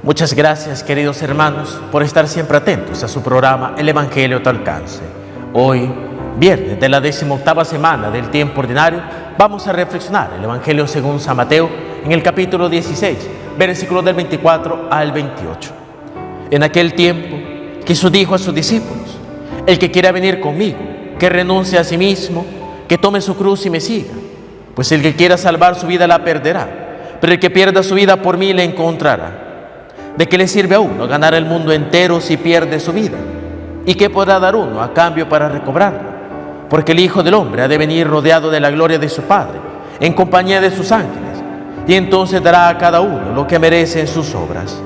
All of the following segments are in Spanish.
Muchas gracias, queridos hermanos, por estar siempre atentos a su programa El Evangelio a tu alcance. Hoy, viernes de la 18ª semana del tiempo ordinario, vamos a reflexionar el Evangelio según San Mateo en el capítulo 16, versículos del 24 al 28. En aquel tiempo, Jesús dijo a sus discípulos: el que quiera venir conmigo, que renuncie a sí mismo, que tome su cruz y me siga. Pues el que quiera salvar su vida la perderá, pero el que pierda su vida por mí la encontrará. ¿De qué le sirve a uno ganar el mundo entero si pierde su vida? ¿Y qué podrá dar uno a cambio para recobrarla? Porque el Hijo del Hombre ha de venir rodeado de la gloria de su Padre, en compañía de sus ángeles, y entonces dará a cada uno lo que merece en sus obras.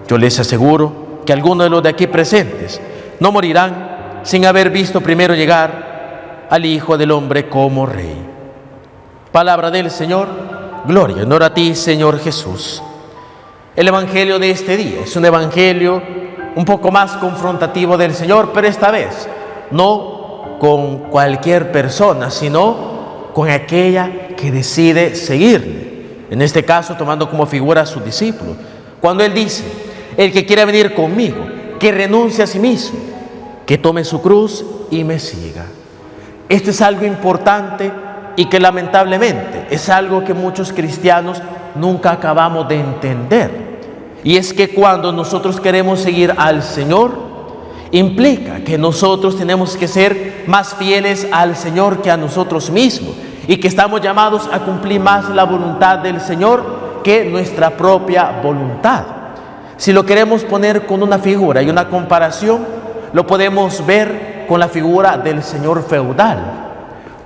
Yo les aseguro que algunos de los de aquí presentes no morirán sin haber visto primero llegar al Hijo del Hombre como Rey. Palabra del Señor. Gloria y honor a ti, Señor Jesús. El Evangelio de este día es un Evangelio un poco más confrontativo del Señor, pero esta vez no con cualquier persona, sino con aquella que decide seguirle. En este caso, tomando como figura a sus discípulos. Cuando Él dice: el que quiera venir conmigo, que renuncie a sí mismo, que tome su cruz y me siga. Esto es algo importante y que lamentablemente es algo que muchos cristianos nunca acabamos de entender. Y es que cuando nosotros queremos seguir al Señor, implica que nosotros tenemos que ser más fieles al Señor que a nosotros mismos, y que estamos llamados a cumplir más la voluntad del Señor que nuestra propia voluntad. Si lo queremos poner con una figura y una comparación, lo podemos ver con la figura del señor feudal.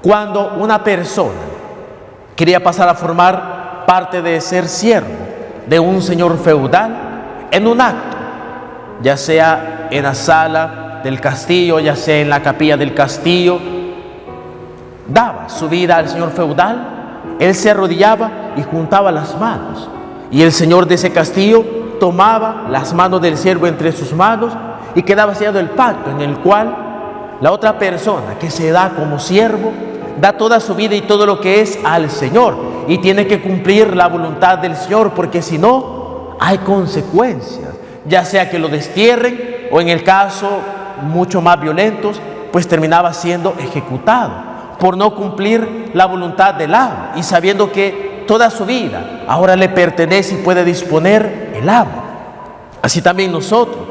Cuando una persona quería pasar a formar parte de ser siervo de un señor feudal, en un acto, ya sea en la sala del castillo, ya sea en la capilla del castillo, daba su vida al señor feudal, él se arrodillaba y juntaba las manos, y el señor de ese castillo tomaba las manos del siervo entre sus manos y quedaba sellado el pacto en el cual la otra persona que se da como siervo da toda su vida y todo lo que es al Señor, y tiene que cumplir la voluntad del Señor, porque si no, hay consecuencias, ya sea que lo destierren o, en el caso mucho más violentos, pues terminaba siendo ejecutado por no cumplir la voluntad del amo, y sabiendo que toda su vida ahora le pertenece y puede disponer el amo. Así también nosotros,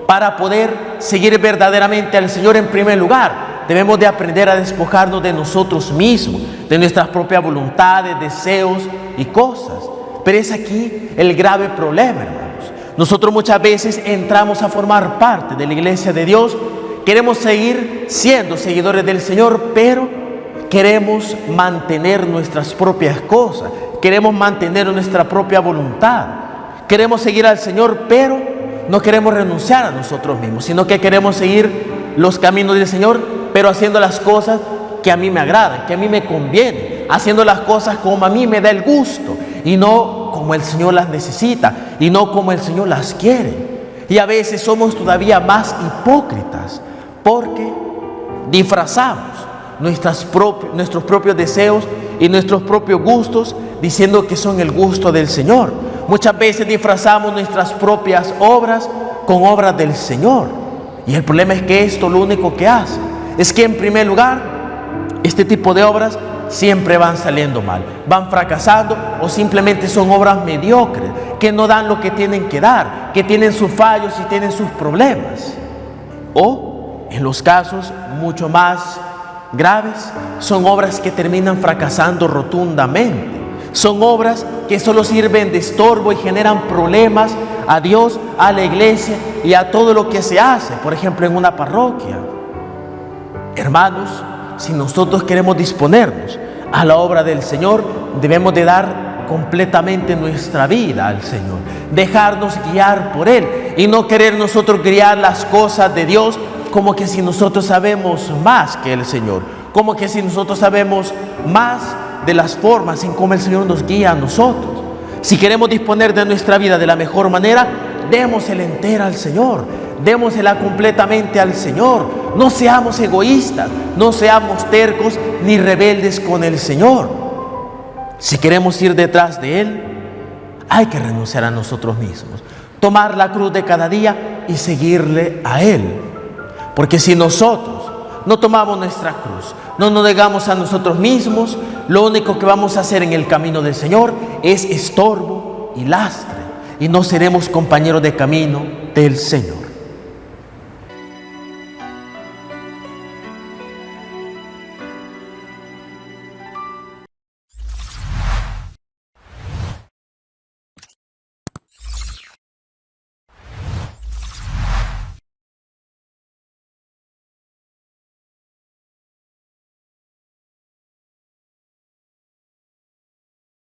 para poder seguir verdaderamente al Señor, en primer lugar debemos de aprender a despojarnos de nosotros mismos, de nuestras propias voluntades, deseos y cosas. Pero es aquí el grave problema, hermanos. Nosotros muchas veces entramos a formar parte de la iglesia de Dios, queremos seguir siendo seguidores del Señor, pero queremos mantener nuestras propias cosas, queremos mantener nuestra propia voluntad, queremos seguir al Señor, pero no queremos renunciar a nosotros mismos, sino que queremos seguir los caminos del Señor, pero haciendo las cosas que a mí me agradan, que a mí me convienen, haciendo las cosas como a mí me da el gusto, y no como el Señor las necesita, y no como el Señor las quiere. Y a veces somos todavía más hipócritas, porque disfrazamos nuestros propios deseos y nuestros propios gustos, diciendo que son el gusto del Señor. Muchas veces disfrazamos nuestras propias obras con obras del Señor. Y el problema es que esto lo único que hace es que, en primer lugar, este tipo de obras siempre van saliendo mal, van fracasando, o simplemente son obras mediocres, que no dan lo que tienen que dar, que tienen sus fallos y tienen sus problemas. O, en los casos mucho más graves, son obras que terminan fracasando rotundamente. Son obras que solo sirven de estorbo y generan problemas a Dios, a la iglesia y a todo lo que se hace, por ejemplo, en una parroquia. Hermanos, si nosotros queremos disponernos a la obra del Señor, debemos de dar completamente nuestra vida al Señor, dejarnos guiar por Él, y no querer nosotros guiar las cosas de Dios como que si nosotros sabemos más que el Señor, como que si nosotros sabemos más de las formas en cómo el Señor nos guía a nosotros. Si queremos disponer de nuestra vida de la mejor manera, démosela entera al Señor, démosela completamente al Señor. No seamos egoístas, no seamos tercos ni rebeldes con el Señor. Si queremos ir detrás de Él, hay que renunciar a nosotros mismos. tomar la cruz de cada día y seguirle a Él. Porque si nosotros no tomamos nuestra cruz, no nos negamos a nosotros mismos, lo único que vamos a hacer en el camino del Señor es estorbo y lastre, y no seremos compañeros de camino del Señor.